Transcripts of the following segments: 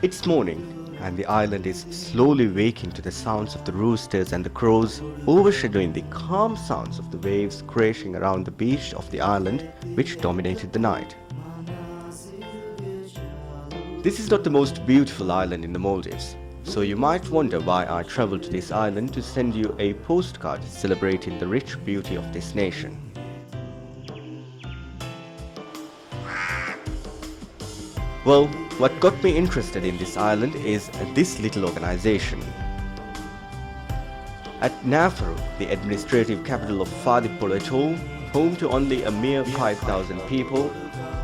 It's morning, and the island is slowly waking to the sounds of the roosters and the crows, overshadowing the calm sounds of the waves crashing around the beach of the island, which dominated the night. This is not the most beautiful island in the Maldives, so you might wonder why I traveled to this island to send you a postcard celebrating the rich beauty of this nation. Well, what got me interested in this island is this little organization. At Nafaru, the administrative capital of Fadipol Atoll, home to only a mere 5,000 people,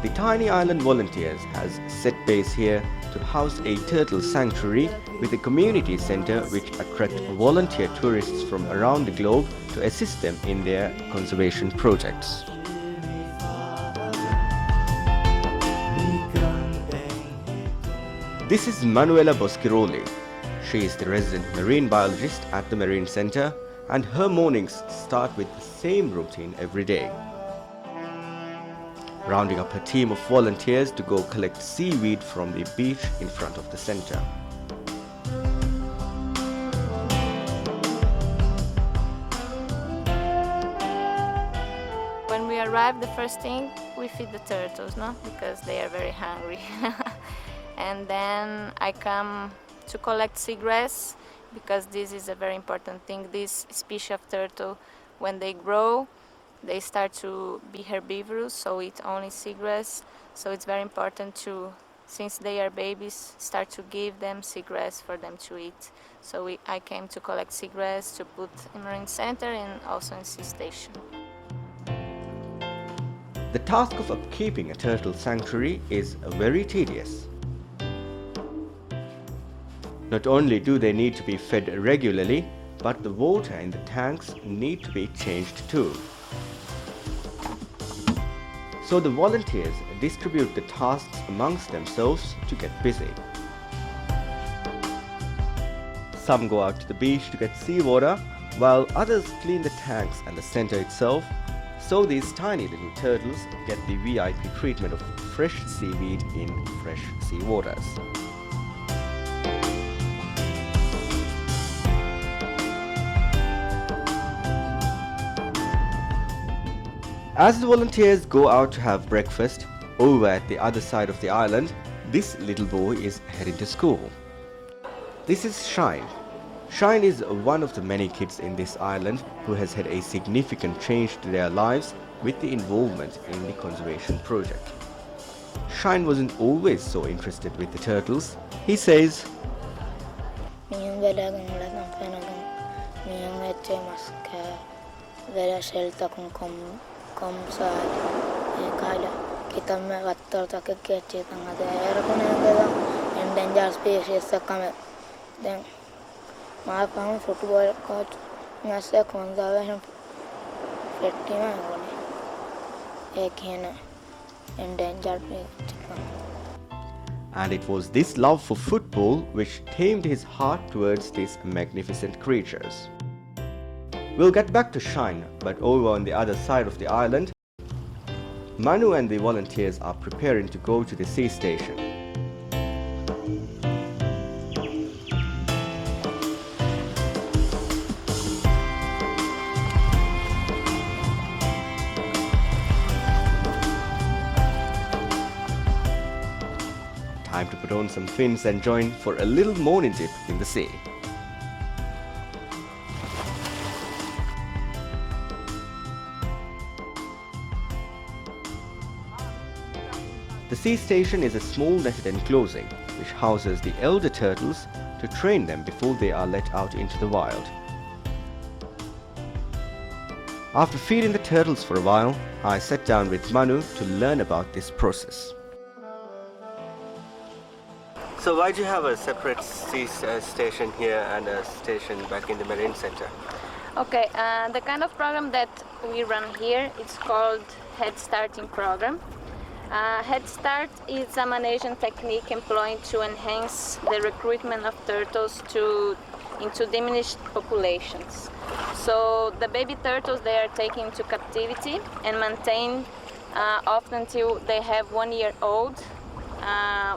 the tiny island volunteers has set base here to house a turtle sanctuary with a community center which attract volunteer tourists from around the globe to assist them in their conservation projects. This is Manuela Boschiroli. She is the resident marine biologist at the Marine Center, and her mornings start with the same routine every day. Rounding up her team of volunteers to go collect seaweed from the beach in front of the center. When we arrive, the first thing we feed the turtles, no? Because they are very hungry. And then I come to collect seagrass, because this is a very important thing. This species of turtle, when they grow, they start to be herbivorous, so eat only seagrass. So it's very important to, since they are babies, start to give them seagrass for them to eat. So I came to collect seagrass to put in Marine Center and also in Sea Station. The task of upkeeping a turtle sanctuary is very tedious. Not only do they need to be fed regularly, but the water in the tanks need to be changed too. So the volunteers distribute the tasks amongst themselves to get busy. Some go out to the beach to get seawater, while others clean the tanks and the center itself, so these tiny little turtles get the VIP treatment of fresh seaweed in fresh sea waters. As the volunteers go out to have breakfast, over at the other side of the island, this little boy is heading to school. This is Shine. Shine is one of the many kids in this island who has had a significant change to their lives with the involvement in the conservation project. Shine wasn't always so interested with the turtles. He says, kom saat kaida kita me gattor ta ke tanga de era kunega endangered species kame then my found football coach nasa conservation fettima gone ekena endangered species. And it was this love for football which tamed his heart towards these magnificent creatures. We'll get back to Shine, but over on the other side of the island, Manu and the volunteers are preparing to go to the sea station. Time to put on some fins and join for a little morning dip in the sea. The sea station is a small netted enclosing which houses the elder turtles to train them before they are let out into the wild. After feeding the turtles for a while, I sat down with Manu to learn about this process. So why do you have a separate sea station here and a station back in the Marine Center? Okay, the kind of program that we run here, it's called Head Starting program. Head Start is a management technique employed to enhance the recruitment of turtles into diminished populations. So the baby turtles, they are taken into captivity and maintained often till they have 1 year old,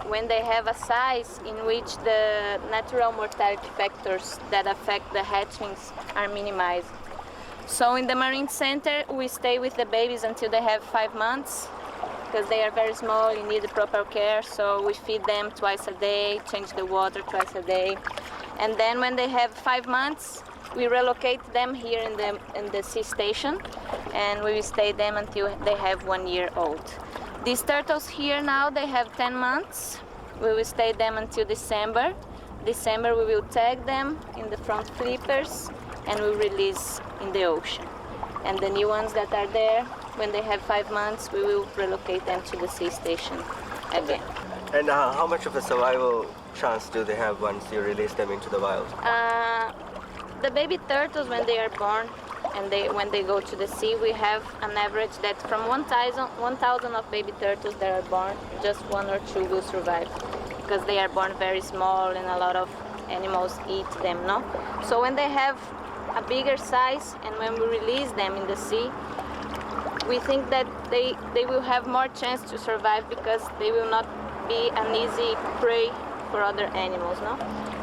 when they have a size in which the natural mortality factors that affect the hatchlings are minimized. So in the Marine Center, we stay with the babies until they have 5 months, because they are very small, you need the proper care, so we feed them twice a day, change the water twice a day. And then when they have 5 months, we relocate them here in the sea station, and we will stay them until they have 1 year old. These turtles here now, they have 10 months. We will stay them until December. December we will tag them in the front flippers and we release in the ocean. And the new ones that are there, when they have 5 months, we will relocate them to the sea station again. And how much of a survival chance do they have once you release them into the wild? The baby turtles, when they are born and when they go to the sea, we have an average that from 1,000 of baby turtles that are born, just 1 or 2 will survive, because they are born very small and a lot of animals eat them, no? So when they have a bigger size and when we release them in the sea, we think that they will have more chance to survive because they will not be an easy prey for other animals, no?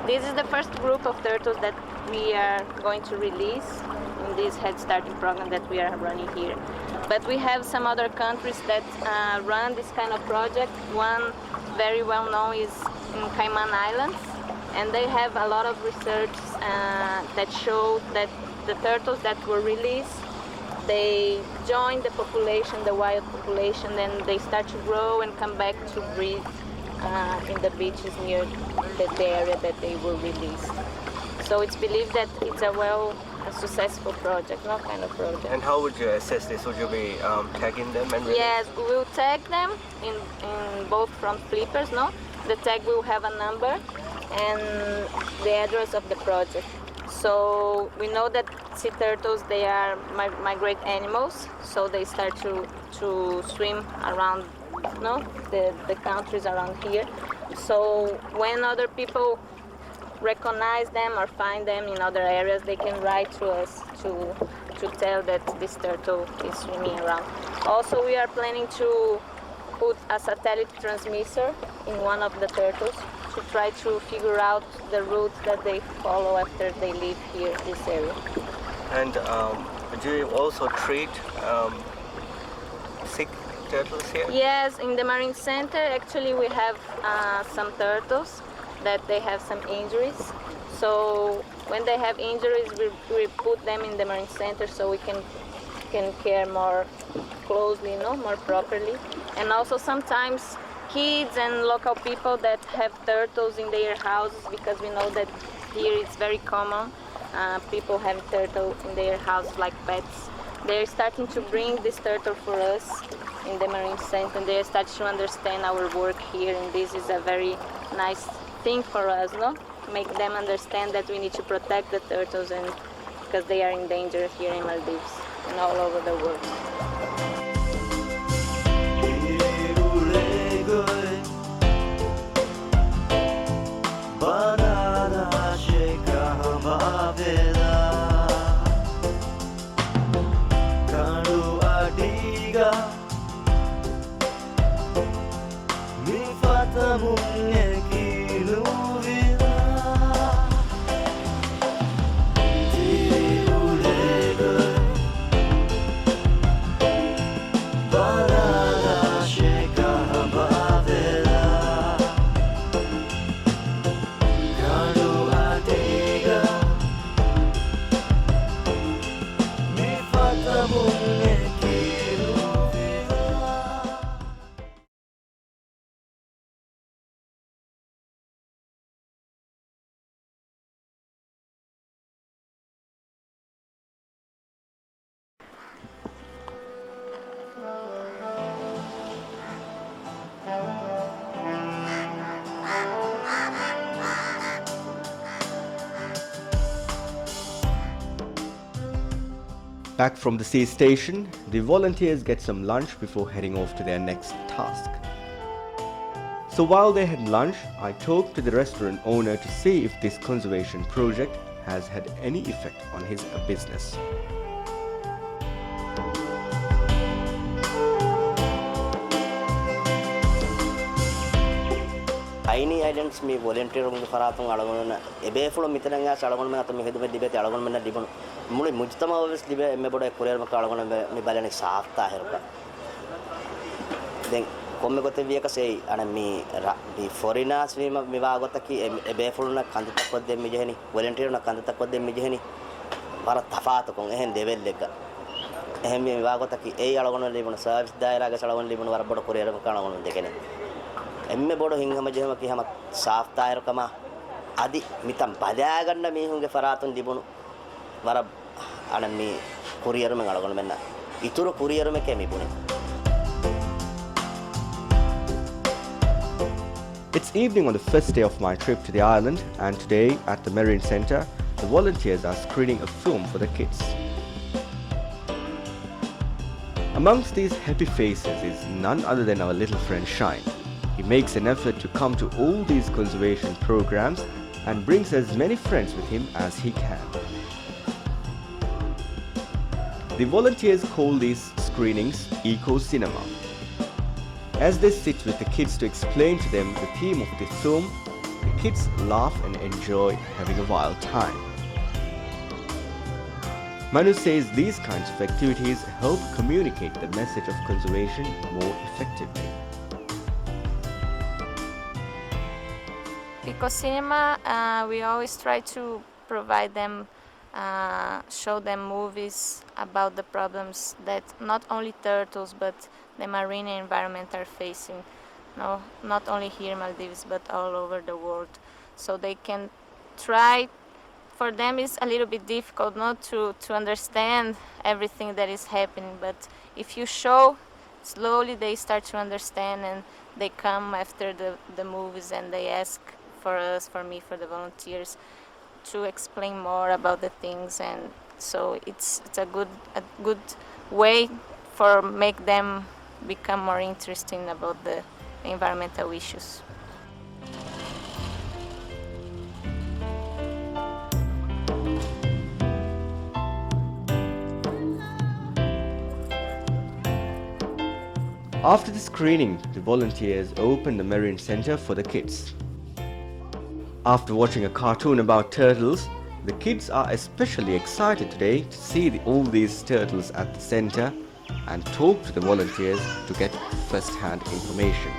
This is the first group of turtles that we are going to release in this head starting program that we are running here. But we have some other countries that run this kind of project. One very well known is in Cayman Islands, and they have a lot of research that show that the turtles that were released, they join the population, the wild population, then they start to grow and come back to breed in the beaches near the area that they were released. So it's believed that it's a successful project, no kind of project. And how would you assess this? Would you be tagging them and release? Yes, we will tag them in both front flippers, no? The tag will have a number and the address of the project. So we know that sea turtles, they are migrate animals, so they start to swim around, no, the countries around here. So when other people recognize them or find them in other areas, they can write to us to tell that this turtle is swimming around. Also, we are planning to put a satellite transmitter in one of the turtles to try to figure out the route that they follow after they leave here, this area. And do you also treat sick turtles here? Yes, in the Marine Center, actually we have some turtles that they have some injuries. So when they have injuries, we put them in the Marine Center so we can care more closely, no, more properly. And also sometimes kids and local people that have turtles in their houses, because we know that here it's very common. People have turtles in their house like pets. They're starting to bring this turtle for us in the Marine Center, and they start to understand our work here, and this is a very nice thing for us, no? Make them understand that we need to protect the turtles, and because they are in danger here in Maldives and all over the world. Back from the sea station, the volunteers get some lunch before heading off to their next task. So while they had lunch, I talked to the restaurant owner to see if this conservation project has had any effect on his business. Islands me volunteer mun faratun alagonna ebe fulo mitanga alagonna me atmi hedu me dibete alagonna me dibunu muli mujtama obes dibe me boda kurier ma alagonna me balani saafta heruka den komme gote vieka sei ana mi foreigners me wa gota ki ebe fulo na kandata kodde me jehni volunteer na kandata kodde me jehni bara tafaatu kon ehen level lega ehem me wa gota ki ei alagonna libunu service daira ga alagonna libunu war boda kurier ma alagonna dekene emme bodo hinghama jehma ki hama saaf tayar kama adi mitam badaya ganna mihunge faratun dibunu wara ana mi courier men alagonu menna ituru courier me kemi bune. It's evening on the first day of my trip to the island, and today at the Marine Center, the volunteers are screening a film for the kids. Amongst these happy faces is none other than our little friend Shine. He makes an effort to come to all these conservation programs and brings as many friends with him as he can. The volunteers call these screenings Eco Cinema. As they sit with the kids to explain to them the theme of the film, the kids laugh and enjoy having a wild time. Manu says these kinds of activities help communicate the message of conservation more effectively. Eco Cinema, we always try to provide them, show them movies about the problems that not only turtles but the marine environment are facing. No, not only here in Maldives but all over the world. So they can try. For them it's a little bit difficult not to understand everything that is happening, but if you show, slowly they start to understand and they come after the movies and they ask for us, for me, for the volunteers to explain more about the things, and so it's a good way for make them become more interested about the environmental issues. After the screening, the volunteers open the Marine Center for the kids. After watching a cartoon about turtles, the kids are especially excited today to see all these turtles at the center and talk to the volunteers to get first-hand information.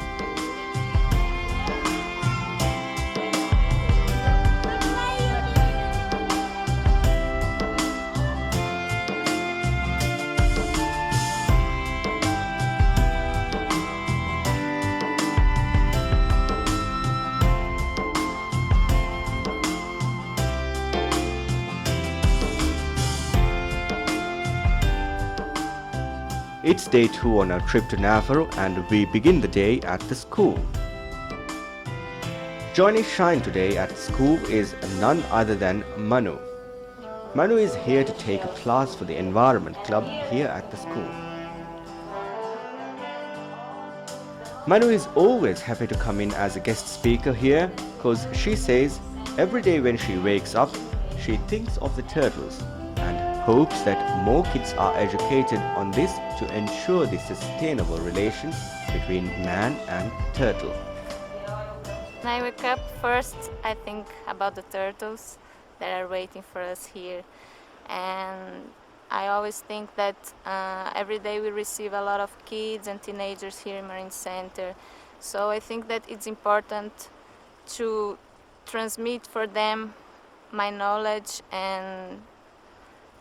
It's day 2 on our trip to Navarro, and we begin the day at the school. Joining Shine today at school is none other than Manu. Manu is here to take a class for the Environment Club here at the school. Manu is always happy to come in as a guest speaker here because she says every day when she wakes up, she thinks of the turtles and hopes that more kids are educated on this to ensure the sustainable relation between man and turtle. When I wake up, first I think about the turtles that are waiting for us here, and I always think that every day we receive a lot of kids and teenagers here in Marine Center, so I think that it's important to transmit for them my knowledge and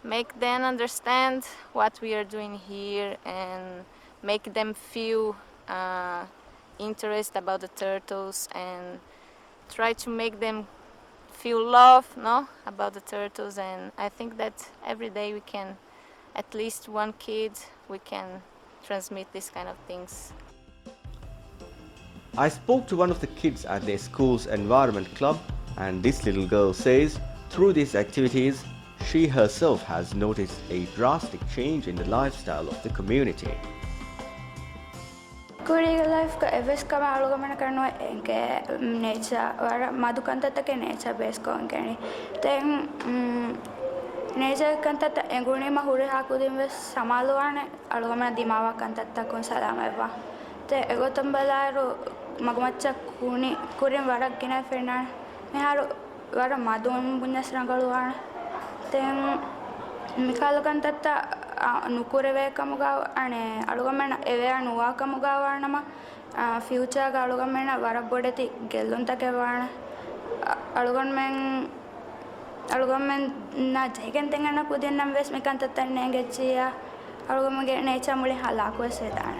make them understand what we are doing here and make them feel interest about the turtles and try to make them feel love, no, about the turtles. And I think that every day we can, at least one kid, we can transmit these kind of things. I spoke to one of the kids at their school's environment club, and this little girl says through these activities she herself has noticed a drastic change in the lifestyle of the community. Kuriga life ka eves kama aluga mana karno enke nature or madukanta ta ke nature base ko enkeni then nature kanta ta enguni ma hure hakudim ves samaluane aluga mana dimawa kanta ta kon salama eva te ego tambalairo මගමච්ච කුරින් වරක් ගෙන ෆෙරනාන මෙහාරු වර මදුන් බුන්නස් රංගලුවාන තෙන් මිකාලකන් තත්ත නුකුරවේ කමුගාව අනේ අලුගමන එවයා නුවා කමුගාවානම future ಗ ಅಳುಗಮ್ಮೆನ ವರಬ್ಬೊಡೆತಿ ಗೆಲ್ಲುಂತಕೆವಾಣ ಅಳುಗಮ್ಮೆನ್ ನಾ ಜೈಗೆನ್ ತೆಂಗನ ಕುದಿನ್ ನಮ್ ವೆಸ್ ಮಿಕಂತ ತನ್ನೆ ಗೆಚ್ಚಿಯ ಅಳುಗಮ್ಮಗೆ nature ಮುಳಿ ಹಲಾಕುವ ಸೇದಾಣ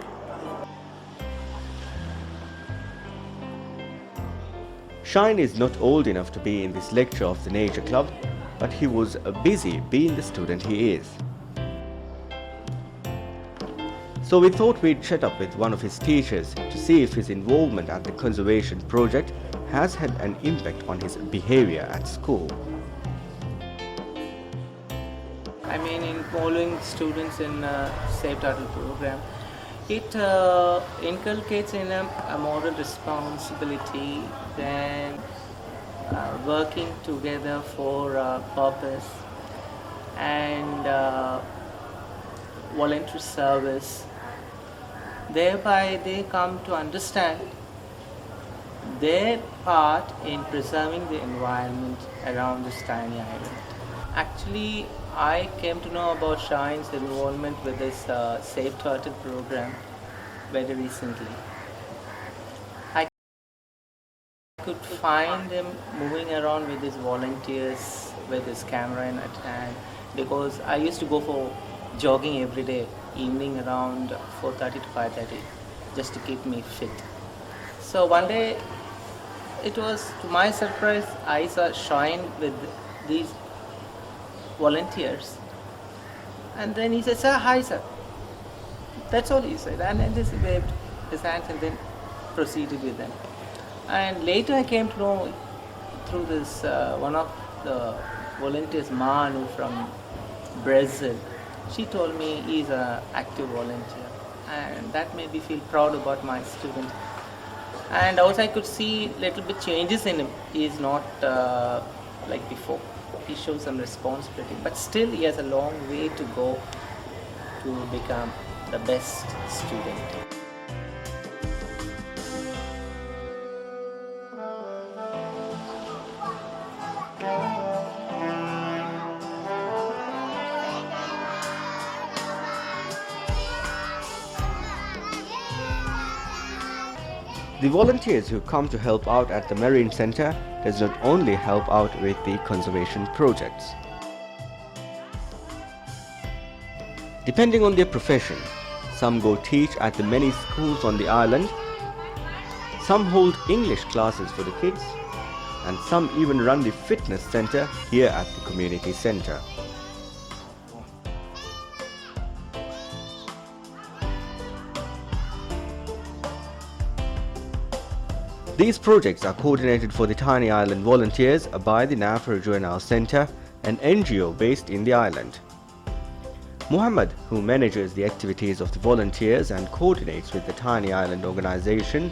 Shine is not old enough to be in this lecture of the Nature Club, but he was busy being the student he is. So we thought we'd chat up with one of his teachers to see if his involvement at the conservation project has had an impact on his behavior at school. I mean, in following students in Safe Turtle program, it inculcates in them a moral responsibility, then working together for a purpose, and voluntary service. Thereby they come to understand their part in preserving the environment around this tiny island. Actually, I came to know about Shine's involvement with this Safe Turtle program very recently. I could find him moving around with his volunteers with his camera in at hand, because I used to go for jogging every day, evening around 4:30 to 5:30, just to keep me fit. So one day, it was to my surprise, I saw Shine with these volunteers, and then he said, "Sir, hi, sir." That's all he said, and then just waved his hands and then proceeded with them. And later I came to know through this one of the volunteers, Manu from Brazil. She told me he's an active volunteer, and that made me feel proud about my student. And also I could see little bit changes in him. He is not like before. He shows some responsibility, but still he has a long way to go to become the best student. The volunteers who come to help out at the Marine Center does not only help out with the conservation projects. Depending on their profession, some go teach at the many schools on the island, some hold English classes for the kids, and some even run the fitness center here at the community center. These projects are coordinated for the Tiny Island volunteers by the NAFRA Juvenile Center, an NGO based in the island. Muhammad, who manages the activities of the volunteers and coordinates with the Tiny Island organization,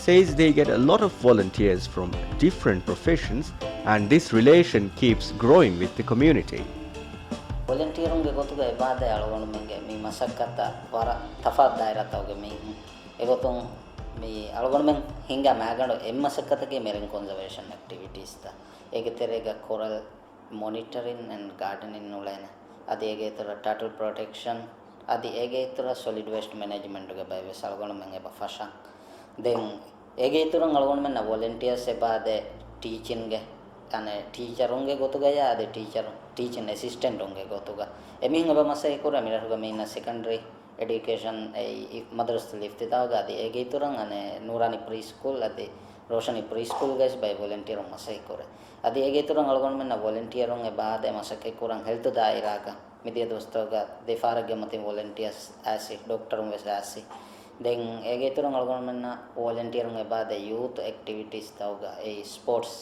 says they get a lot of volunteers from different professions, and this relation keeps growing with the community. Volunteering gotuga ibada algon menge mi masakkata wara tafat daira tawge mi egotung mi algon men hinga magando emmasakkata ke marine conservation activities ta ege terega coral monitoring and gardening nulena adi ege tora turtle protection adi ege tora solid waste management ge bay ves algon men eba fasha then ege tora algon men volunteers ebade teaching ge ane teacher onge gotuga ya ade teaching assistant onge gotuga emin aba masai kora mirahuga meina secondary education ei madrasa lifte daga ade ege turang ane nurani preschool ade roshani preschool guys by volunteer masai kore ade ege turang algon men volunteer onge baade masake kurang health daira ga media dostoga de farage mate volunteers asi doctor onge asi then ege turang algon men volunteer onge baade youth activities tawga ei sports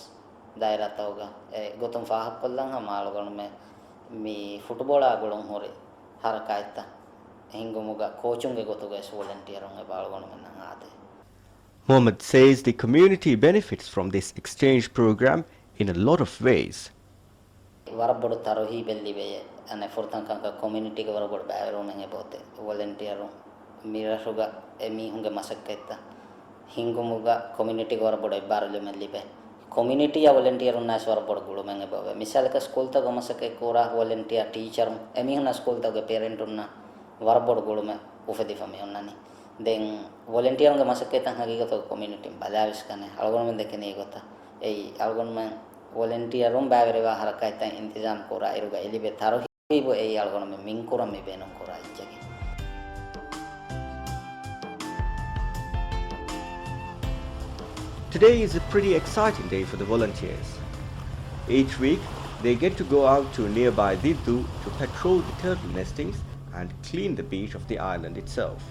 daira tawga gotum fahappallan ha malgon me football agolon hore harakaita hingumuga coachunge gotuga volunteer onge balgon men ade. Mohammed says the community benefits from this exchange program in a lot of ways. Warabodu tarohi belli be ane fortan kanka community ke warabodu bayro men bote volunteer mirasuga emi hunge masakketta hingumuga community gora bodo barlo melibe community ya volunteer unna swara bodo gulu menge bawa misal ka school ta gomasa ke kora volunteer teacher emi hunna school ta ge parent unna war bodo gulu me ufedi fami unna ni den volunteer nga masake tan hagi to community balavis kane algon men dekene gota ei algon men volunteer bagre wa haraka tan intizam kora iruga elibe tharo hibo ei algon men min kora me benon kora ijage. Today is a pretty exciting day for the volunteers. Each week, they get to go out to nearby Diddu to patrol the turtle nestings and clean the beach of the island itself.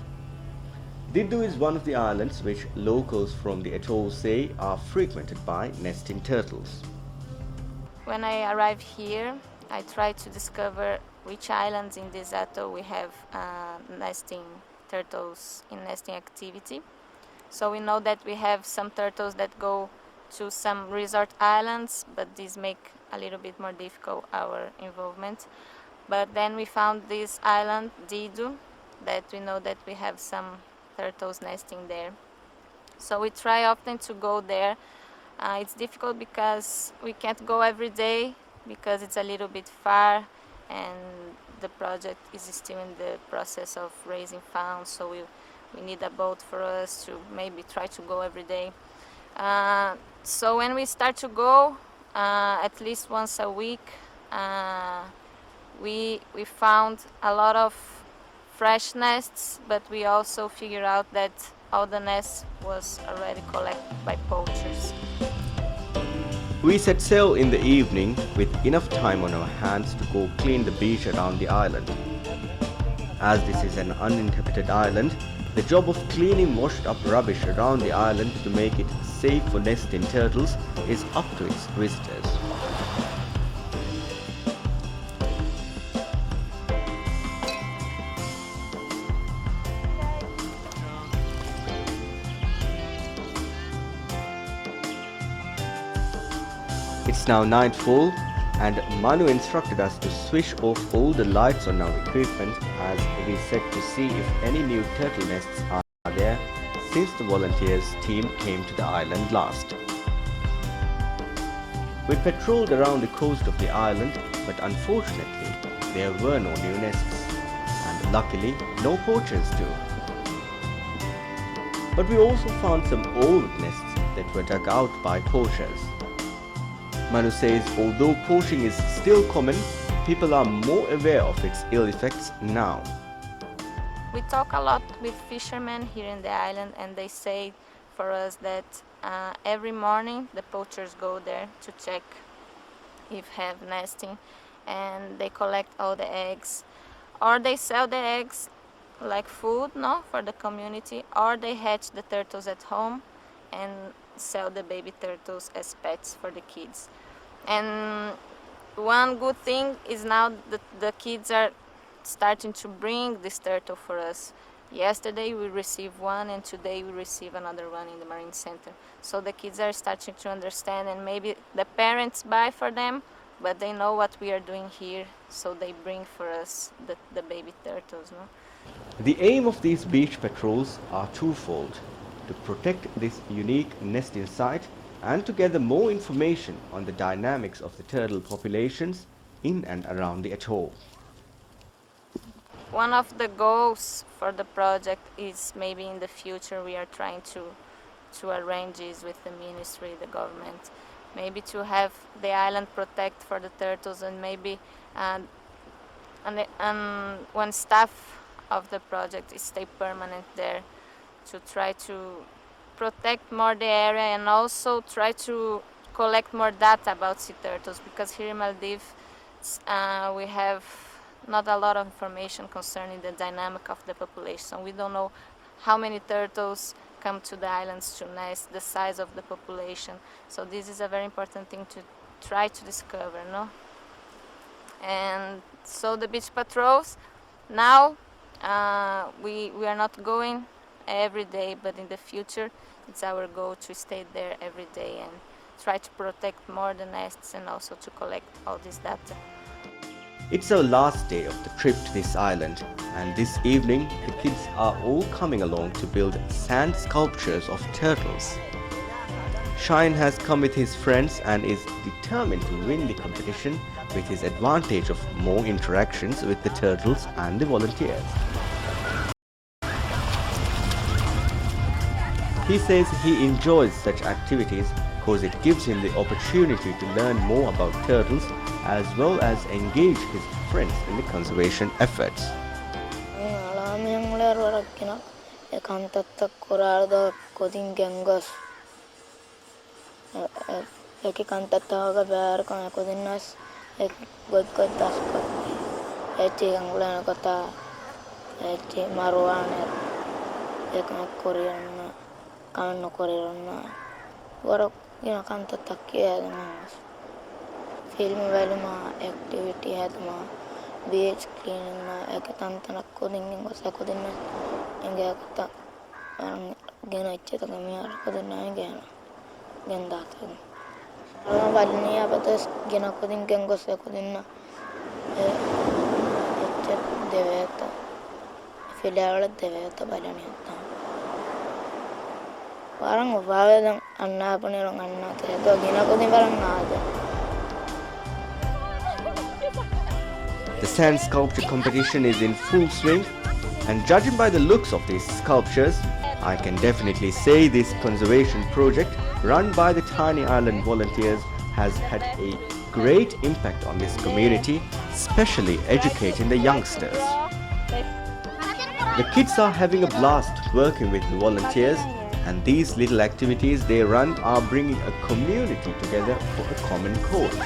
Diddu is one of the islands which locals from the atoll say are frequented by nesting turtles. When I arrived here, I tried to discover which islands in this atoll we have nesting turtles in nesting activity. So we know that we have some turtles that go to some resort islands, but these make a little bit more difficult our involvement. But then we found this island, Didu, that we know that we have some turtles nesting there. So we try often to go there. It's difficult because we can't go every day because it's a little bit far and the project is still in the process of raising funds, so we need a boat for us to maybe try to go every day. So when we start to go, at least once a week, we found a lot of fresh nests, but we also figured out that all the nests was already collected by poachers. We set sail in the evening with enough time on our hands to go clean the beach around the island. As this is an uninhabited island, the job of cleaning washed up rubbish around the island to make it safe for nesting turtles is up to its visitors. It's now nightfall and Manu instructed us to switch off all the lights on our equipment as we set to see if any new turtle nests are there since the volunteers team came to the island last. We patrolled around the coast of the island, but unfortunately there were no new nests and luckily no poachers too. But we also found some old nests that were dug out by poachers. Manu says although poaching is still common, people are more aware of its ill effects now. We talk a lot with fishermen here in the island and they say for us that every morning the poachers go there to check if have nesting and they collect all the eggs, or they sell the eggs like food, no, for the community, or they hatch the turtles at home and sell the baby turtles as pets for the kids. And one good thing is now that the kids are starting to bring this turtle for us. Yesterday we received one and today we receive another one in the Marine Center. So the kids are starting to understand and maybe the parents buy for them, but they know what we are doing here, so they bring for us the baby turtles. No? The aim of these beach patrols are twofold: to protect this unique nesting site and to gather more information on the dynamics of the turtle populations in and around the atoll. One of the goals for the project is maybe in the future we are trying to arrange this with the ministry, the government, maybe to have the island protect for the turtles and maybe and one staff of the project is stay permanent there to try to protect more the area and also try to collect more data about sea turtles, because here in Maldives we have not a lot of information concerning the dynamic of the population. We don't know how many turtles come to the islands to nest, the size of the population. So this is a very important thing to try to discover, no? And so the beach patrols, now we are not going every day, but in the future it's our goal to stay there every day and try to protect more the nests and also to collect all this data. It's our last day of the trip to this island And this evening, the kids are all coming along to build sand sculptures of turtles. Shine has come with his friends and is determined to win the competition with his advantage of more interactions with the turtles and the volunteers. He says he enjoys such activities because it gives him the opportunity to learn more about turtles as well as engage his friends in the conservation efforts. Eki kantattaga bär kan aku dinnas ek god taskot eti angulana kota eti marwana ek koreana kan koreana waro ina kantattakkiya mas film velma activity hatma beach cleaning ma ek tantanak kodingin gosa kodinna inga kota gena icheta kamiar kodinna gena gendata Valnia batas gina kodin gengos kodinna deveta filiale deveta balani hatta warang vavedan anna panirong anna tedo gina kodin varang naada. The sand sculpture competition is in full swing, and judging by the looks of these sculptures, I can definitely say this conservation project run by the Tiny Island volunteers has had a great impact on this community, especially educating the youngsters. The kids are having a blast working with the volunteers, and these little activities they run are bringing a community together for a common cause.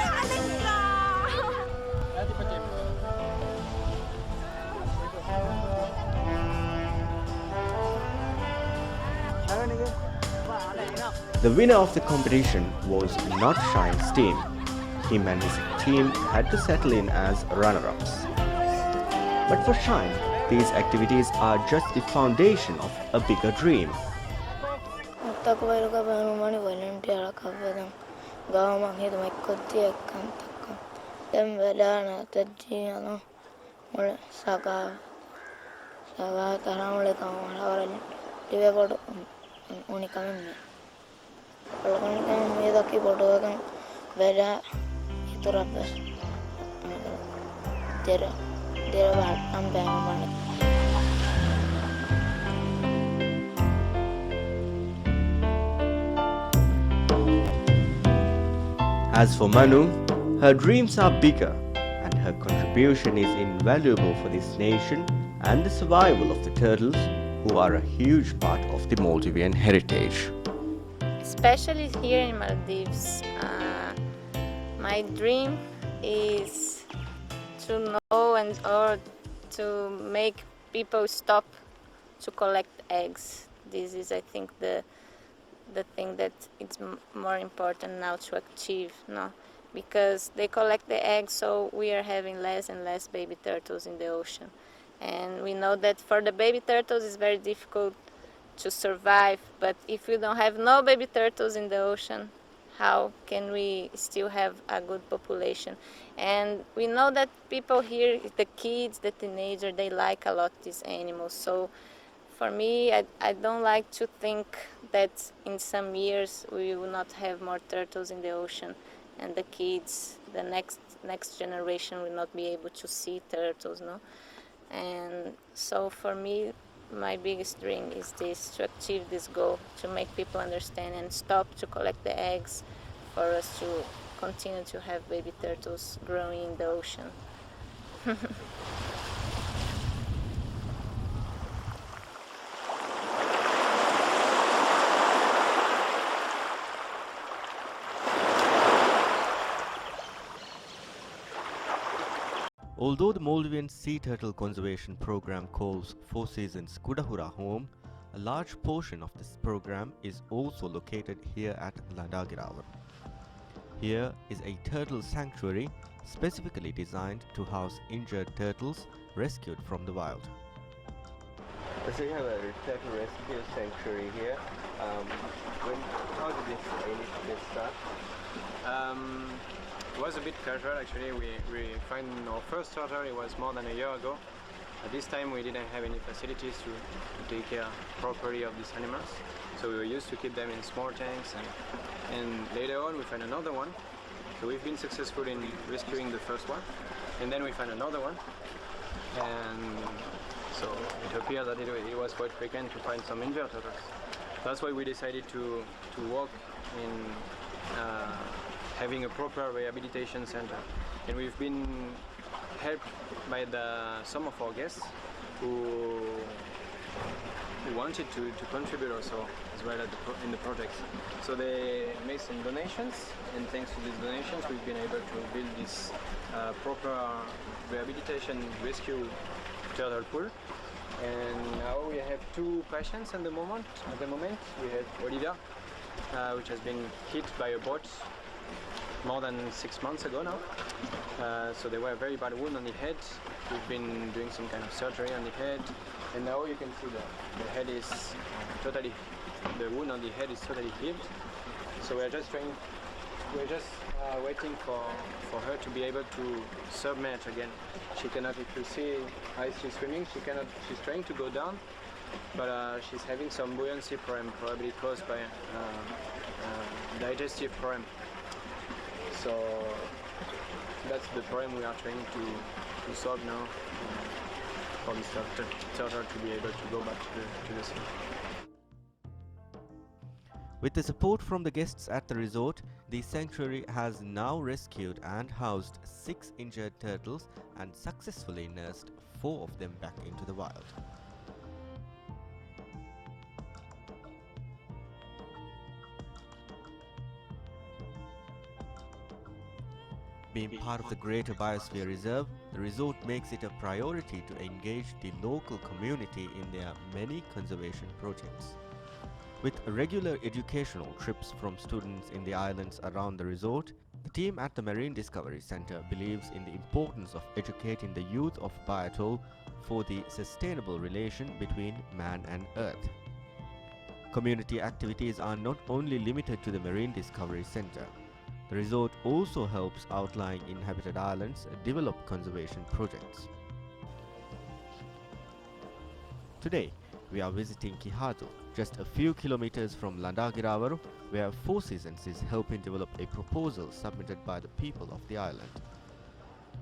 The winner of the competition was not Shine's team. Him and his team had to settle in as runner-ups. But for Shine, these activities are just the foundation of a bigger dream. As for Manu, her dreams are bigger and her contribution is invaluable for this nation and the survival of the turtles, who are a huge part of the Maldivian heritage. Especially here in Maldives, my dream is to know or to make people stop to collect eggs. This is, I think, the thing that it's more important now to achieve, no? Because they collect the eggs, so we are having less and less baby turtles in the ocean. And we know that for the baby turtles it's very difficult to survive, but if we don't have no baby turtles in the ocean, how can we still have a good population? And we know that people here, the kids, the teenagers, they like a lot these animals. So for me, I don't like to think that in some years we will not have more turtles in the ocean, and the kids, the next generation will not be able to see turtles, no? And so for me, my biggest dream is this, to achieve this goal, to make people understand and stop to collect the eggs, for us to continue to have baby turtles growing in the ocean. Although the Maldivian Sea Turtle Conservation Program calls Four Seasons Kudahura home, a large portion of this program is also located here at Ladagiravan. Here is a turtle sanctuary specifically designed to house injured turtles rescued from the wild. So you have a turtle rescue sanctuary here. How did this initiative start? It was a bit casual actually. We found our first turtle, it was more than a year ago, At this time we didn't have any facilities to take care properly of these animals, so we were used to keep them in small tanks, and later on we found another one. So we've been successful in rescuing the first one, and then we found another one, and so it appeared that it was quite frequent to find some injured turtles. That's why we decided to work in having a proper rehabilitation center, and we've been helped by some of our guests who wanted to contribute also as well in the project. So they made some donations, and thanks to these donations we've been able to build this proper rehabilitation rescue turtle pool. And now we have two patients at the moment. We have Olivia, which has been hit by a boat more than 6 months ago now. So they were a very bad wound on the head. We've been doing some kind of surgery on the head, and now you can see the head is the wound on the head is totally healed. So we're just waiting for her to be able to submerge again. She cannot, if you see how she's swimming, she's trying to go down, but she's having some buoyancy problem, probably caused by digestive problem. So that's the problem we are trying to solve now, for this turtle to be able to go back to the sea. With the support from the guests at the resort, the sanctuary has now rescued and housed 6 injured turtles and successfully nursed 4 of them back into the wild. Being part of the Greater Biosphere Reserve, the resort makes it a priority to engage the local community in their many conservation projects. With regular educational trips from students in the islands around the resort, the team at the Marine Discovery Center believes in the importance of educating the youth of Biatoll for the sustainable relation between man and earth. Community activities are not only limited to the Marine Discovery Center. The resort also helps outlying inhabited islands develop conservation projects. Today, we are visiting Kihatu, just a few kilometers from Landagiravaru, where Four Seasons is helping develop a proposal submitted by the people of the island.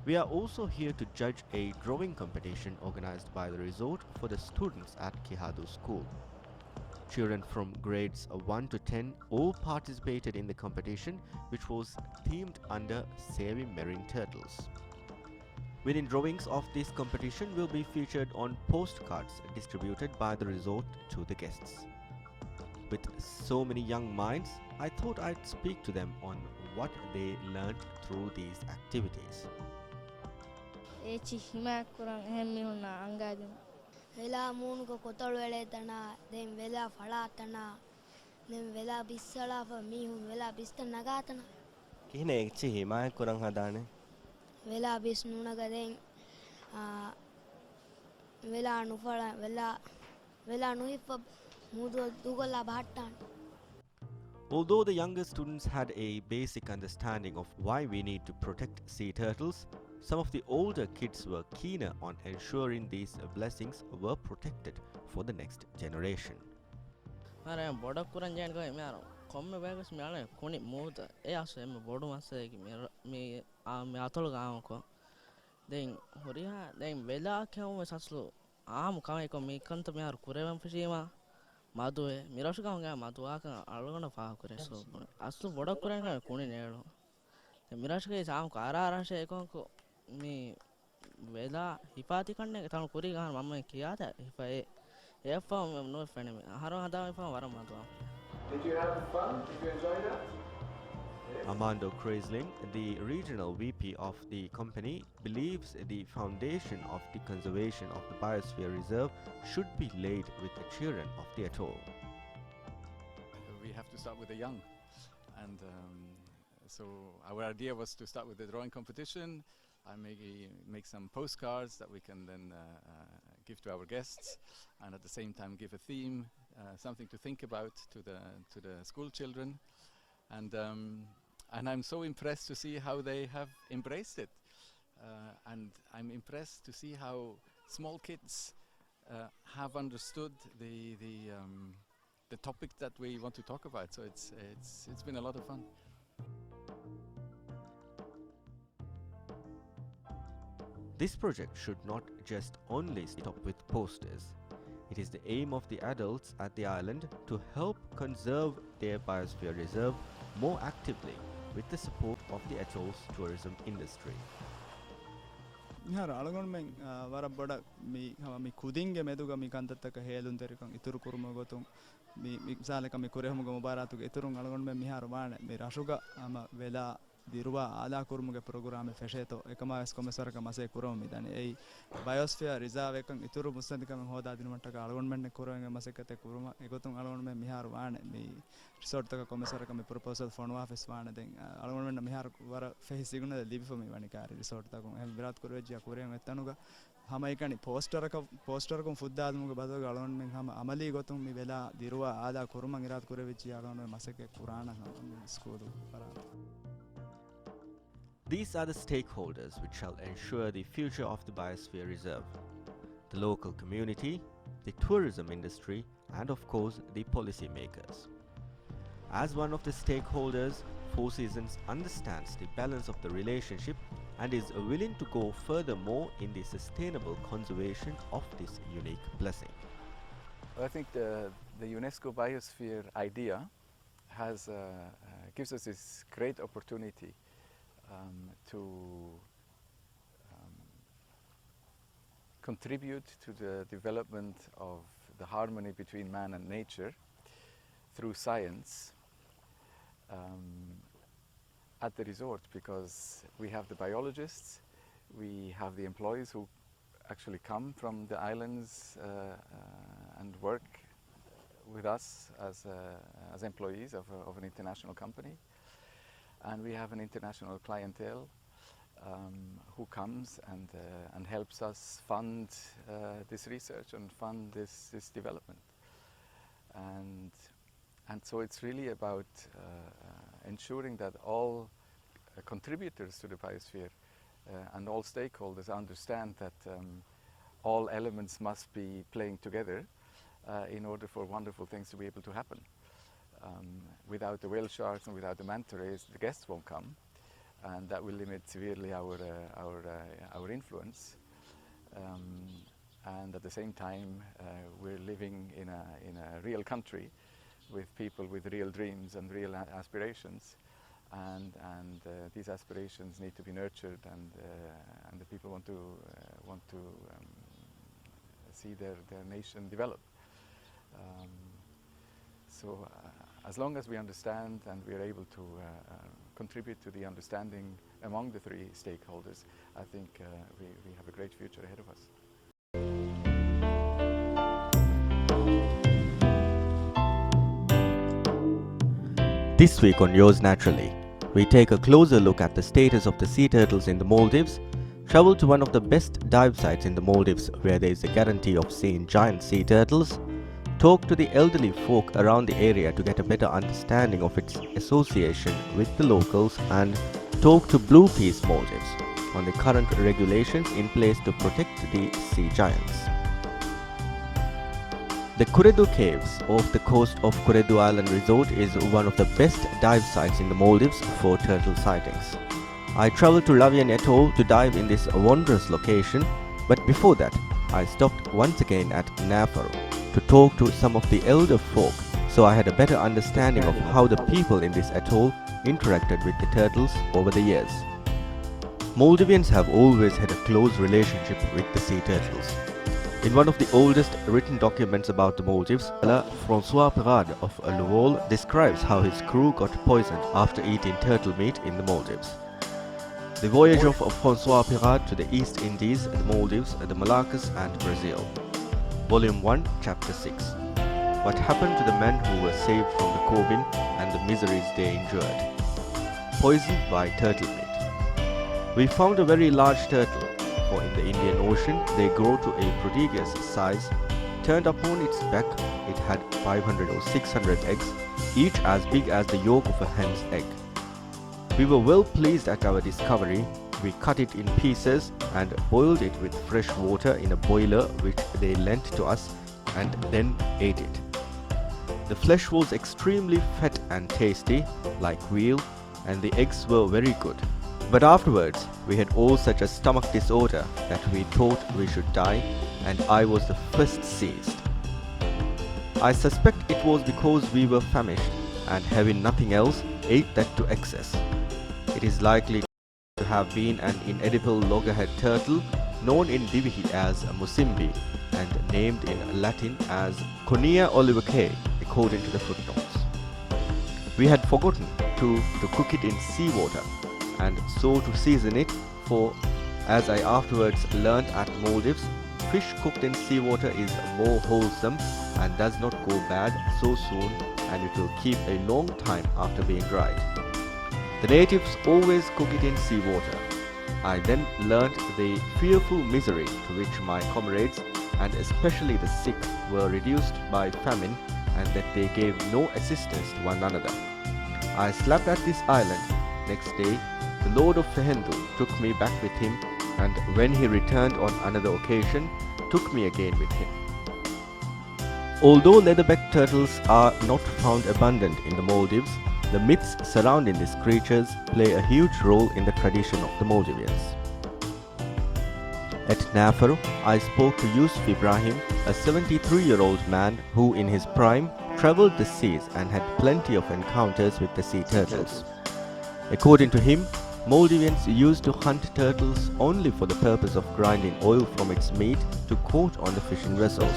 We are also here to judge a drawing competition organized by the resort for the students at Kihatu School. Children from grades 1 to 10 all participated in the competition, which was themed under Saving Marine Turtles. Winning drawings of this competition will be featured on postcards distributed by the resort to the guests. With so many young minds, I thought I'd speak to them on what they learned through these activities. වෙලා මූණුක කොතල් වෙලේ තන දැන් වෙලා ඵලාතන දැන් වෙලා බිස්සලා මීහුන් වෙලා බිස්ත නගාතන කිහිනේ එච්චි හිමායක් කරන් හදානේ වෙලා බිස් නුනග දැන් වෙලා නුෆල වෙලා නුහිප මුදු දුගලා බහට්ටාන. Although the younger students had a basic understanding of why we need to protect sea turtles, some of the older kids were keener on ensuring these blessings were protected for the next generation. Mara bodak kuran jan ko me aro komme bagus me ala koni moda e aso me bodu masa ki me atol gaam ko den horiha den vela kyaum saslo aam kamai ko me kanta me aro kurevam fishima madu e mirashu gaam ga madu aka algona fa kure so aslu bodak kuran ka koni nelo mirashu ke saam ko ara she ko me vela hipati kanne tan kuri gaam mamma kiyada hipae no friend. Did you have fun? Did you enjoy that? Armando Kreisling, the regional VP of the company, believes the foundation of the conservation of the Biosphere Reserve should be laid with the children of the atoll. We have to start with the young, and so our idea was to start with the drawing competition. I make some postcards that we can then give to our guests, and at the same time give a theme, something to think about to the school children, and I'm so impressed to see how they have embraced it, and I'm impressed to see how small kids have understood the topic that we want to talk about. So it's been a lot of fun. This project should not just only stop with posters. It is the aim of the adults at the island to help conserve their biosphere reserve more actively with the support of the atoll's tourism industry. මිහාර අලගොන්මෙන් වර බොඩ මි කුදින්ගේ මෙදුග මි කන්තත්තක හේලුන් දෙරිකන් ඉතුරු කුරුම ගොතුන් මි සාලක මි කුරෙහමුග මුබාරාතුක ඉතුරුන් අලගොන්මෙන් මිහාර වානේ මේ රශුග අම වෙලා දිරුවා ආලා කුරුමුගේ programme ෆෙෂේතෝ එකමාස් කොමසරක මසේ කුරම මිදනේ ඒ බයොස්ෆියර් reserve එකන් ඉතුරු මුස්සන්දිකම හොදා දිනුමට්ටක අලගොන්මෙන් කුරෙන් මසකතේ කුරුම ඒගොතුන් අලගොන්මෙන් මිහාර වානේ මේ රිසෝට් තක කොමසරක මි ප්‍රොපෝසල් ෆොන් වාෆිස් වානේ දෙන් අලගොන්මෙන් මිහාර වර ෆෙහි සිගුන ලිබිෆමි වනිකාරි resort තක M Virat කුරෙජ්ජා කුරෙන් එතනුග hama ekani poster kon fuddadumuge badoga alonmen hama amali gotum mi vela diruwa aada kuruman irat kurevichi alonmen masake qurana skolu para. These are the stakeholders which shall ensure the future of the biosphere reserve: the local community, the tourism industry, and of course the policy makers. As one of the stakeholders, Four Seasons understands the balance of the relationship and is willing to go furthermore in the sustainable conservation of this unique blessing. I think the UNESCO biosphere idea gives us this great opportunity to contribute to the development of the harmony between man and nature through science at the resort, because we have the biologists, we have the employees who actually come from the islands and work with us as employees of an international company, and we have an international clientele who comes and helps us fund this research and fund this development. And so it's really about ensuring that all contributors to the biosphere and all stakeholders understand that all elements must be playing together in order for wonderful things to be able to happen. Without the whale sharks and without the manta rays, the guests won't come, and that will limit severely our influence. And at the same time, we're living in a real country with people with real dreams and real aspirations, and these aspirations need to be nurtured, and the people want to see their nation develop. So as long as we understand and we are able to contribute to the understanding among the three stakeholders, I think we have a great future ahead of us. This week on Yours Naturally, we take a closer look at the status of the sea turtles in the Maldives, travel to one of the best dive sites in the Maldives where there is a guarantee of seeing giant sea turtles, talk to the elderly folk around the area to get a better understanding of its association with the locals, and talk to Blue Peace Maldives on the current regulations in place to protect the sea giants. The Kuredu Caves off the coast of Kuredu Island Resort is one of the best dive sites in the Maldives for turtle sightings. I travelled to Lavian Atoll to dive in this wondrous location, but before that I stopped once again at Nafar to talk to some of the elder folk, so I had a better understanding of how the people in this atoll interacted with the turtles over the years. Maldivians have always had a close relationship with the sea turtles. In one of the oldest written documents about the Maldives, Francois Perrade of Lowell describes how his crew got poisoned after eating turtle meat in the Maldives. The voyage of Francois Perrade to the East Indies, the Maldives, the Moluccas and Brazil. Volume 1, Chapter 6. What happened to the men who were saved from the Corbin and the miseries they endured. Poisoned by turtle meat. We found a very large turtle, for in the Indian Ocean they grow to a prodigious size. Turned upon its back, it had 500 or 600 eggs, each as big as the yolk of a hen's egg. We were well pleased at our discovery. We cut it in pieces, and boiled it with fresh water in a boiler which they lent to us, and then ate it. The flesh was extremely fat and tasty, like veal, and the eggs were very good. But afterwards, we had all such a stomach disorder that we thought we should die, and I was the first seized. I suspect it was because we were famished, and having nothing else, ate that to excess. It is likely to have been an inedible loggerhead turtle, known in Divihi as musimbi, and named in Latin as Conia olivaceae, according to the footnotes. We had forgotten to cook it in seawater, and so to season it, for as I afterwards learnt at Maldives, fish cooked in seawater is more wholesome and does not go bad so soon, and it will keep a long time after being dried. The natives always cook it in seawater. I then learnt the fearful misery to which my comrades, and especially the sick, were reduced by famine, and that they gave no assistance to one another. I slept at this island. Next day, the Lord of Fehendu took me back with him, and when he returned on another occasion, took me again with him. Although leatherback turtles are not found abundant in the Maldives, the myths surrounding these creatures play a huge role in the tradition of the Maldivians. At Nafaru, I spoke to Yusuf Ibrahim, a 73-year-old man who in his prime travelled the seas and had plenty of encounters with the sea turtles. According to him, Maldivians used to hunt turtles only for the purpose of grinding oil from its meat to coat on the fishing vessels.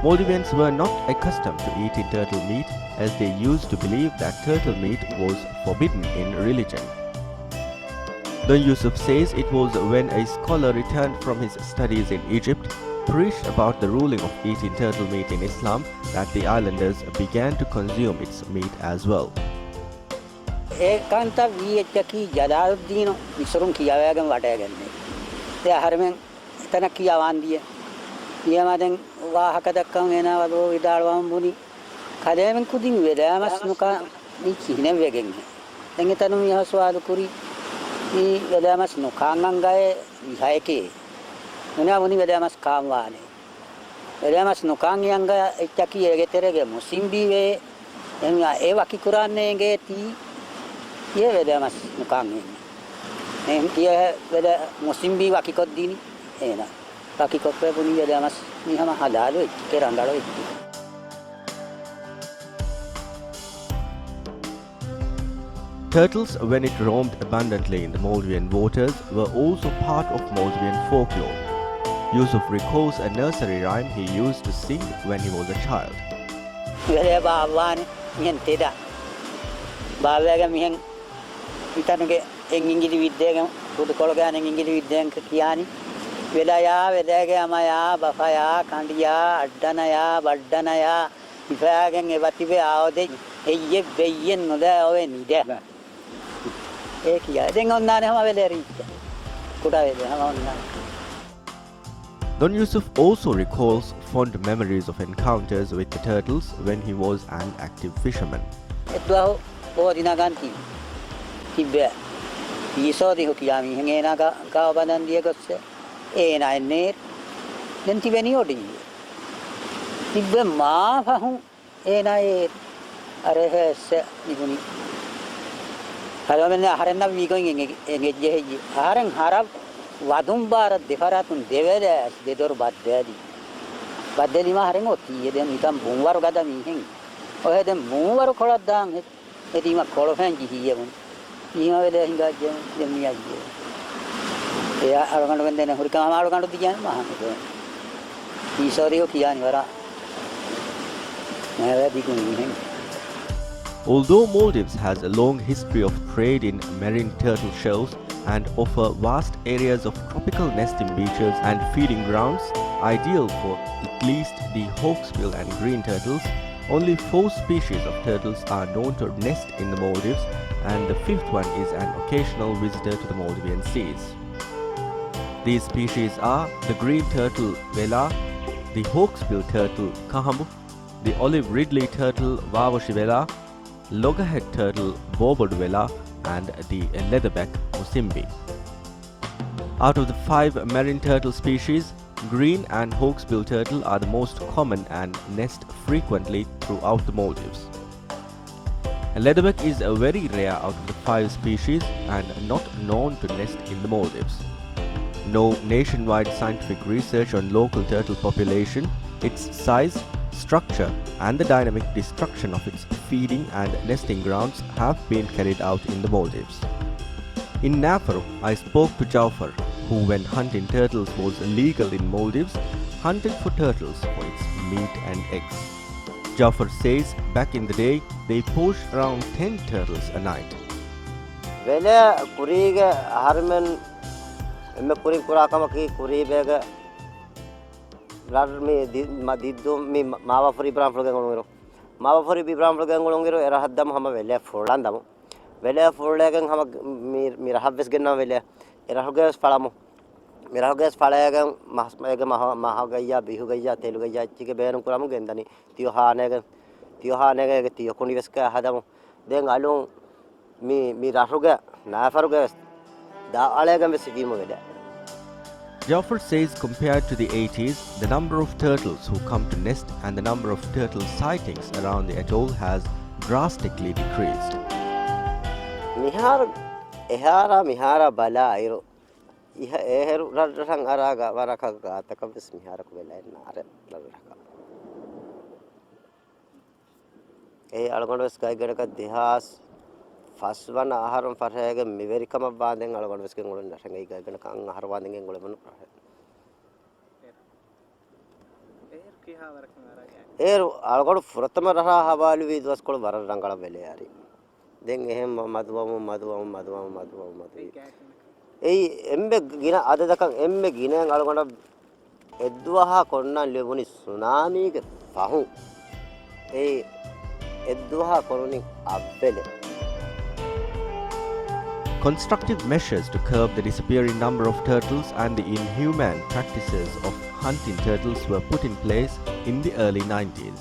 Maldivians were not accustomed to eating turtle meat, as they used to believe that turtle meat was forbidden in religion. Don Yusuf says it was when a scholar returned from his studies in Egypt preached about the ruling of eating turtle meat in Islam that the islanders began to consume its meat as well. Kanta VHaki Jadaruddin Misurun Kiawagan Watagan. They are Harman Tanaki Avandia. Yamadan Wahakadakam and Avado Vidalwan Buni. Kadam Kudin Vedamas Nuka Niki Nevegan. Tangitanumi Haswadukuri, Vedamas Nukangangae, Haiki. Unavuni Vedamas Kamwane. Vedamas Nukanganga, Etaki Egeterege, Musimbi, and Evaki Kurane Geti. Ye Vedamas Nukangi. And here whether Musimbi Wakikodini, Ena. Pakikopuni Vedamas Nihama Hadalu, Kerandalo. Turtles, when it roamed abundantly in the Maldivian waters, were also part of Maldivian folklore. Yusuf recalls a nursery rhyme he used to sing when he was a child. Ingili Videga, Putokologan and Ingili Vidank Kiani, Vedaya, Vedega, Maya, Bafaya, Kandia, Adanaya, Badanaya, Ifagan, Evative, Aude, a Bayan, Noda, and Nida. Ekia, then on Nana Veleri. Could I have on that? Don Yusuf also recalls fond memories of encounters with the turtles when he was an active fisherman. Etwa, Bodinaganti, Tibet. He saw the Hokiami, Hangena, Gavan and Diego, and I near, then Tiveniodi. Tibbe Ma, and I Arehe Nibuni. Haramana Harana, we going in Harang Harab, Vadumbar, Defaratun, Devere, the door but daddy. But then Maharemoti, then we come Bumar Gadami, or had them Bumar colored down, Edima Colofangi here. You know, they got them near you. They are going to come out of the Yan. He saw the Okianara. Never be going him. Although Maldives has a long history of trade in marine turtle shells and offer vast areas of tropical nesting beaches and feeding grounds, ideal for at least the hawksbill and green turtles, only 4 species of turtles are known to nest in the Maldives, and the 5th one is an occasional visitor to the Maldivian seas. These species are the green turtle Vela, the hawksbill turtle Kahambu, the olive ridley turtle Vavoshivela, loggerhead turtle Bobodvela, and the leatherback Musimbi. Out of the 5 marine turtle species, green and hawksbill turtle are the most common and nest frequently throughout the Maldives. Leatherback is a very rare out of the 5 species and not known to nest in the Maldives. No nationwide scientific research on local turtle population, its size, structure and the dynamic destruction of its feeding and nesting grounds have been carried out in the Maldives. In Nafaro, I spoke to Jaufar, who when hunting turtles was illegal in Maldives, hunted for turtles for its meat and eggs. Jaufar says back in the day, they poached around 10 turtles a night. Vele kuriga harmen emme kuri kurakama ki kuri bega lar mi diddo mi mawa furi bram floga ngolongiro mawa furi bi bram floga ngolongiro era haddam hama vele forlandam vele forlegen hama mi rahabes genna vele era hoges falamo mira hoges falagen mahmege mahagaya bihu gaya telu gaya chike berum kuramu gendani tiyo hanege tiyo kuniveska hadam den alun mi rahuga nafaruga da alegam besivimo vele. Jaufar says compared to the 80s, the number of turtles who come to nest and the number of turtle sightings around the atoll has drastically decreased. Mihara bala iro iha eheru rang araga waraka takabis mihara ko bela nare laraka algondu sky gadaka dihas faswan aharam farhege miverikama banden algondu ske ngolon rangai gagana kan ahar banden ngolon algondu furatama raha hawalu wi dos kol warar rangala bele ari den ehem madwa embe gina adadakan emme ginen algonda edduha konna lebuni tsunami ge fahu edduha koroni abbele. Constructive measures to curb the disappearing number of turtles and the inhumane practices of hunting turtles were put in place in the early 90s.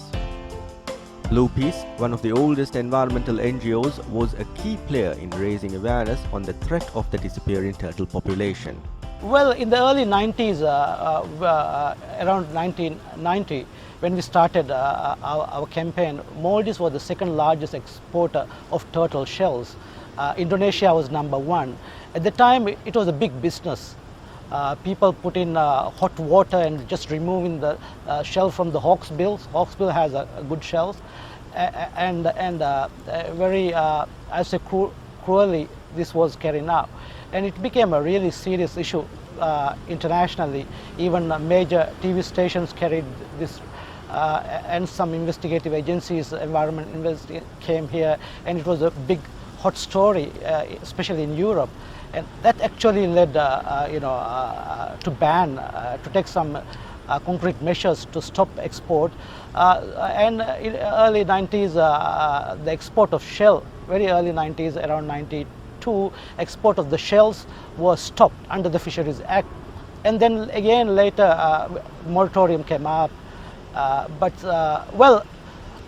Blue Peace, one of the oldest environmental NGOs, was a key player in raising awareness on the threat of the disappearing turtle population. Well, in the early 90s, around 1990, when we started our campaign, Maldives was the second largest exporter of turtle shells. Indonesia was number 1. At the time, it was a big business. People put in hot water and just removing the shell from the hawksbills. Hawksbill has a good shells, and very, I say cruelly, this was carried out, and it became a really serious issue internationally. Even major TV stations carried this. And some investigative agencies, environment came here, and it was a big hot story, especially in Europe, and that actually led, to ban, to take some concrete measures to stop export. And in early 90s, the export of shell, very early 90s, around 92, export of the shells was stopped under the Fisheries Act, and then again later, moratorium came up. Well,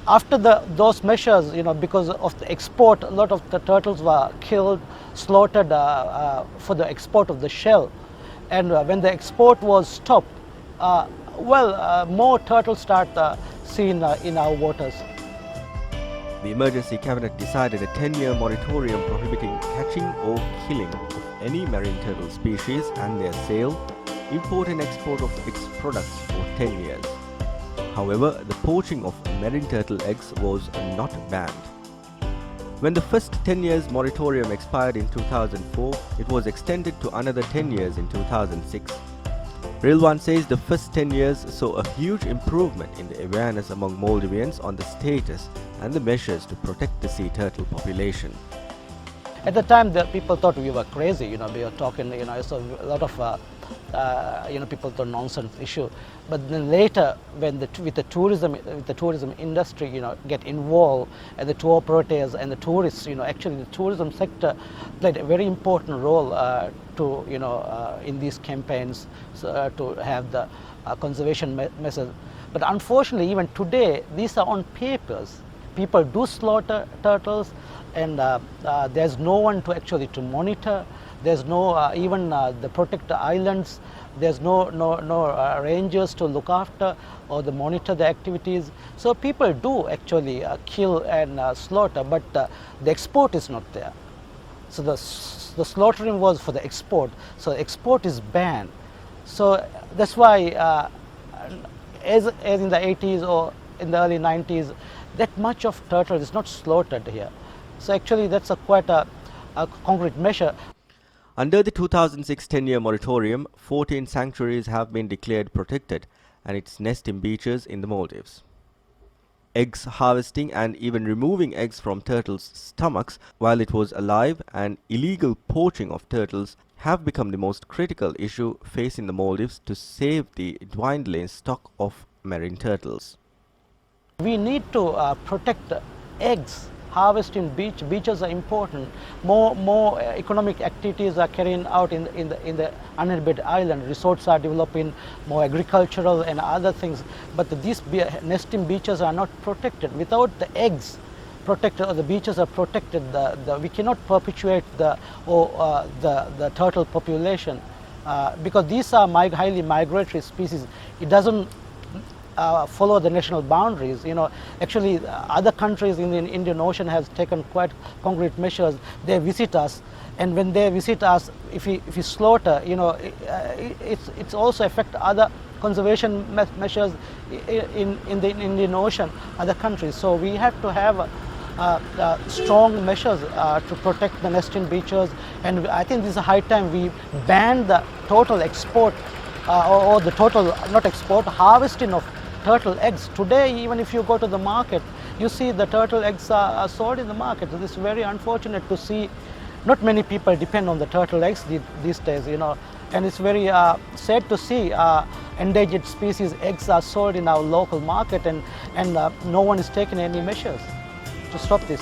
after those measures, because of the export, a lot of the turtles were killed, slaughtered for the export of the shell. And when the export was stopped, more turtles start seen in our waters. The emergency cabinet decided a 10-year moratorium prohibiting catching or killing of any marine turtle species and their sale, import and export of its products for 10 years. However, the poaching of marine turtle eggs was not banned. When the first 10 years moratorium expired in 2004, it was extended to another 10 years in 2006. Rilwan says the first 10 years saw a huge improvement in the awareness among Maldivians on the status and the measures to protect the sea turtle population. At the time, the people thought we were crazy, we were talking, so a lot of people thought nonsense issue. But then later, when with the tourism industry, get involved, and the tour operators and the tourists, actually the tourism sector played a very important role in these campaigns, to have the conservation measures. But unfortunately, even today, these are on papers. People do slaughter turtles, and there's no one to actually monitor there's no even the protect islands, there's no rangers to look after or to monitor the activities. So people do actually kill and slaughter, but the export is not there. So the slaughtering was for the export, so export is banned. So that's why as in the 80s or in the early 90s, that much of turtle is not slaughtered here. So actually that's quite a concrete measure. Under the 2006 10-year moratorium, 14 sanctuaries have been declared protected and its nesting beaches in the Maldives. Eggs harvesting and even removing eggs from turtles' stomachs while it was alive and illegal poaching of turtles have become the most critical issue facing the Maldives to save the dwindling stock of marine turtles. We need to protect eggs. Harvesting beaches are important. More economic activities are carried out in the uninhabited island. Resorts are developing, more agricultural and other things. But these nesting beaches are not protected. Without the eggs protected or the beaches are protected, we cannot perpetuate the turtle population because these are highly migratory species. It doesn't follow the national boundaries. Actually other countries in the Indian Ocean has taken quite concrete measures. They visit us, and when they visit us, if we slaughter, it's also affect other conservation measures in the Indian Ocean, other countries. So we have to have strong measures to protect the nesting beaches, and I think this is a high time we ban the total export or the total, not export, harvesting of turtle eggs. Today, even if you go to the market, you see the turtle eggs are sold in the market. So this is very unfortunate to see. Not many people depend on the turtle eggs these days, and it's very sad to see endangered species eggs are sold in our local market, and no one is taking any measures to stop this.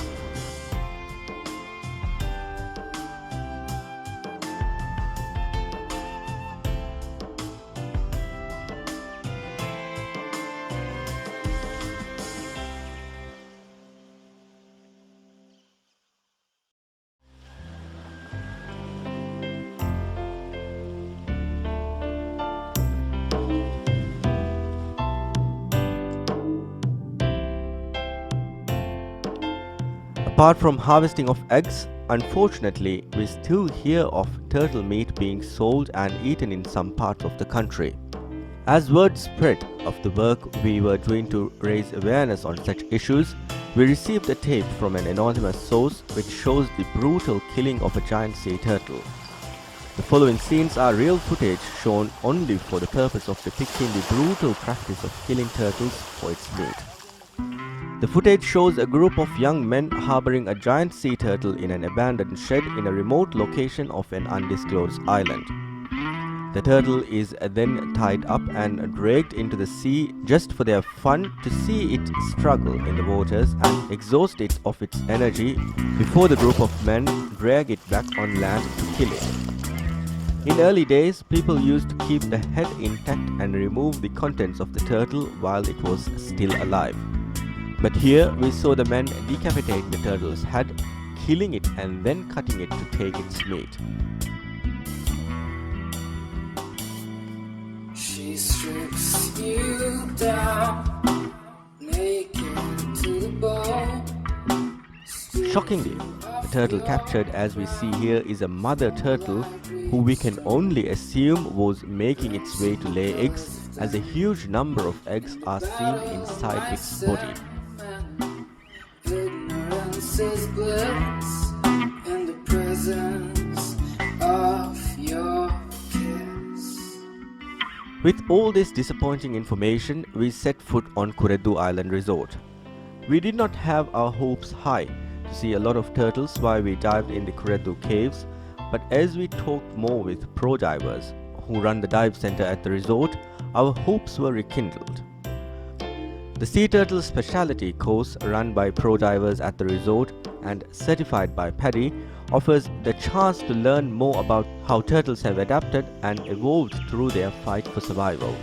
Apart from harvesting of eggs, unfortunately, we still hear of turtle meat being sold and eaten in some parts of the country. As word spread of the work we were doing to raise awareness on such issues, we received a tape from an anonymous source which shows the brutal killing of a giant sea turtle. The following scenes are real footage shown only for the purpose of depicting the brutal practice of killing turtles for its meat. The footage shows a group of young men harboring a giant sea turtle in an abandoned shed in a remote location of an undisclosed island. The turtle is then tied up and dragged into the sea just for their fun to see it struggle in the waters and exhaust it of its energy before the group of men drag it back on land to kill it. In early days, people used to keep the head intact and remove the contents of the turtle while it was still alive. But here we saw the men decapitate the turtle's head, killing it and then cutting it to take its meat. She strips you down, naked to the bone. Shockingly, the turtle captured as we see here is a mother turtle who we can only assume was making its way to lay eggs, as a huge number of eggs are seen inside its body. Ignorance is bliss in the presence of your kiss. With all this disappointing information, we set foot on Kureddu Island Resort. We did not have our hopes high to see a lot of turtles while we dived in the Kureddu caves, but as we talked more with pro divers who run the dive center at the resort, our hopes were rekindled. The Sea Turtle Specialty course run by pro divers at the resort and certified by PADI offers the chance to learn more about how turtles have adapted and evolved through their fight for survival.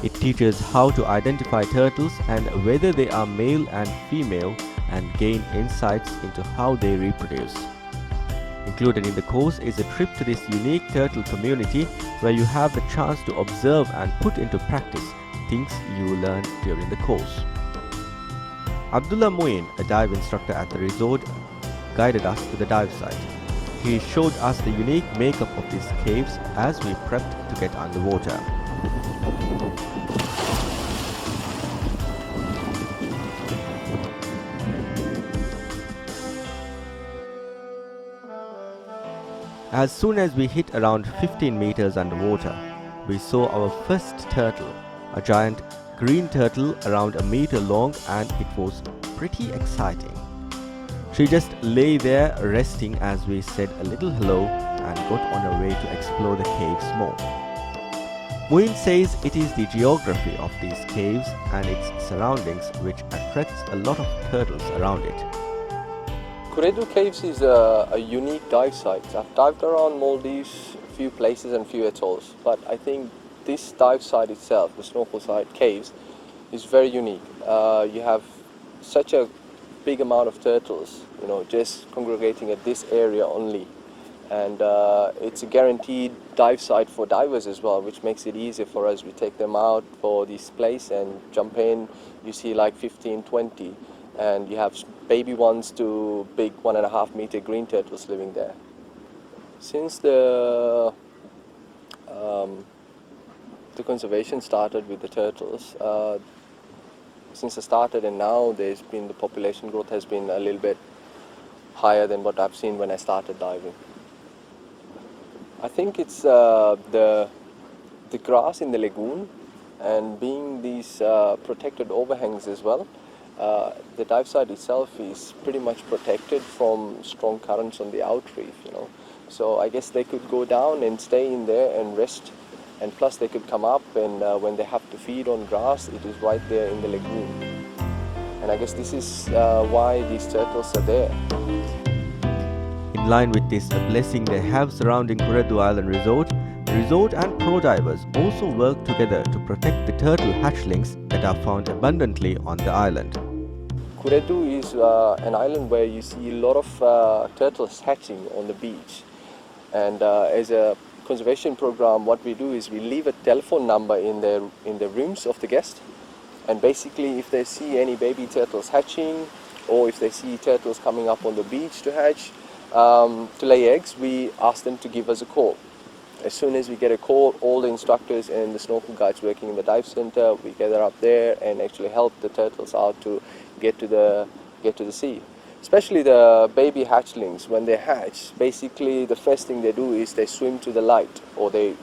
It teaches how to identify turtles and whether they are male and female and gain insights into how they reproduce. Included in the course is a trip to this unique turtle community where you have the chance to observe and put into practice things you learn during the course. Abdullah Muin, a dive instructor at the resort, guided us to the dive site. He showed us the unique makeup of these caves as we prepped to get underwater. As soon as we hit around 15 meters underwater, we saw our first turtle, a giant green turtle around a meter long, and it was pretty exciting. She just lay there resting as we said a little hello and got on our way to explore the caves more. Muin says it is the geography of these caves and its surroundings which attracts a lot of turtles around it. Kuredu Caves is a unique dive site. I've dived around Maldives, a few places and few atolls, but I think this dive site itself, the snorkel site caves, is very unique. You have such a big amount of turtles, just congregating at this area only, and it's a guaranteed dive site for divers as well, which makes it easier for us. We take them out for this place and jump in. You see like 15, 20. And you have baby ones to big 1.5 meter green turtles living there. Since the conservation started with the turtles, since it started and now the population growth has been a little bit higher than what I've seen when I started diving. I think it's the grass in the lagoon and being these protected overhangs as well. The dive site itself is pretty much protected from strong currents on the outreef, So I guess they could go down and stay in there and rest, and plus they could come up and when they have to feed on grass, it is right there in the lagoon. And I guess this is why these turtles are there. In line with this blessing they have surrounding Kuredu Island Resort, the resort and pro divers also work together to protect the turtle hatchlings that are found abundantly on the island. Kuredu is an island where you see a lot of turtles hatching on the beach. And as a conservation program, what we do is we leave a telephone number in the rooms of the guest. And basically, if they see any baby turtles hatching, or if they see turtles coming up on the beach to hatch, to lay eggs, we ask them to give us a call. As soon as we get a call, all the instructors and the snorkel guides working in the dive center, we gather up there and actually help the turtles out to get to the sea. Especially the baby hatchlings, when they hatch, basically the first thing they do is they swim to the light, or they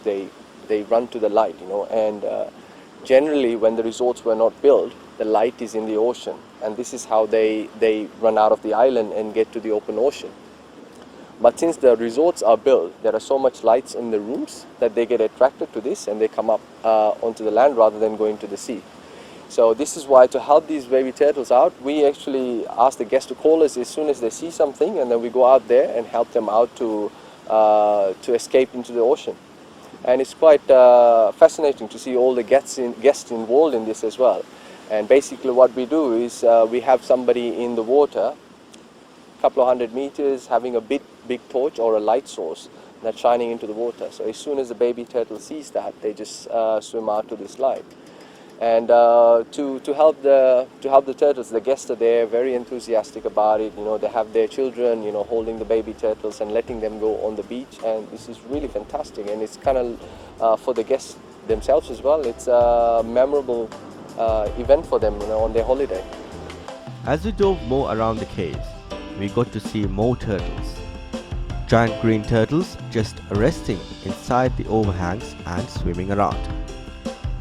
run to the light, and generally when the resorts were not built, the light is in the ocean, and this is how they run out of the island and get to the open ocean. But since the resorts are built, there are so much lights in the rooms that they get attracted to this and they come up onto the land rather than going to the sea. So this is why, to help these baby turtles out, we actually ask the guests to call us as soon as they see something, and then we go out there and help them out to escape into the ocean. And it's quite fascinating to see all the guests involved in this as well. And basically what we do is we have somebody in the water, a couple of 100 meters, having a big torch or a light source that's shining into the water. So as soon as the baby turtle sees that, they just swim out to this light. And to help the turtles, the guests are there, very enthusiastic about it. They have their children, holding the baby turtles and letting them go on the beach. And this is really fantastic. And it's kind of for the guests themselves as well. It's a memorable event for them, on their holiday. As we dove more around the caves, we got to see more turtles. Giant green turtles just resting inside the overhangs and swimming around.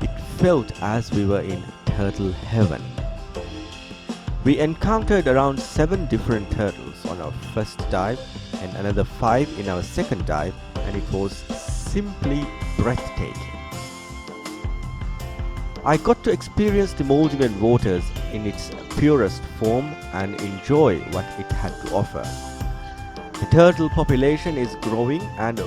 It felt as we were in turtle heaven. We encountered around 7 different turtles on our first dive and another 5 in our second dive, and it was simply breathtaking. I got to experience the Maldivian waters in its purest form and enjoy what it had to offer. The turtle population is growing, and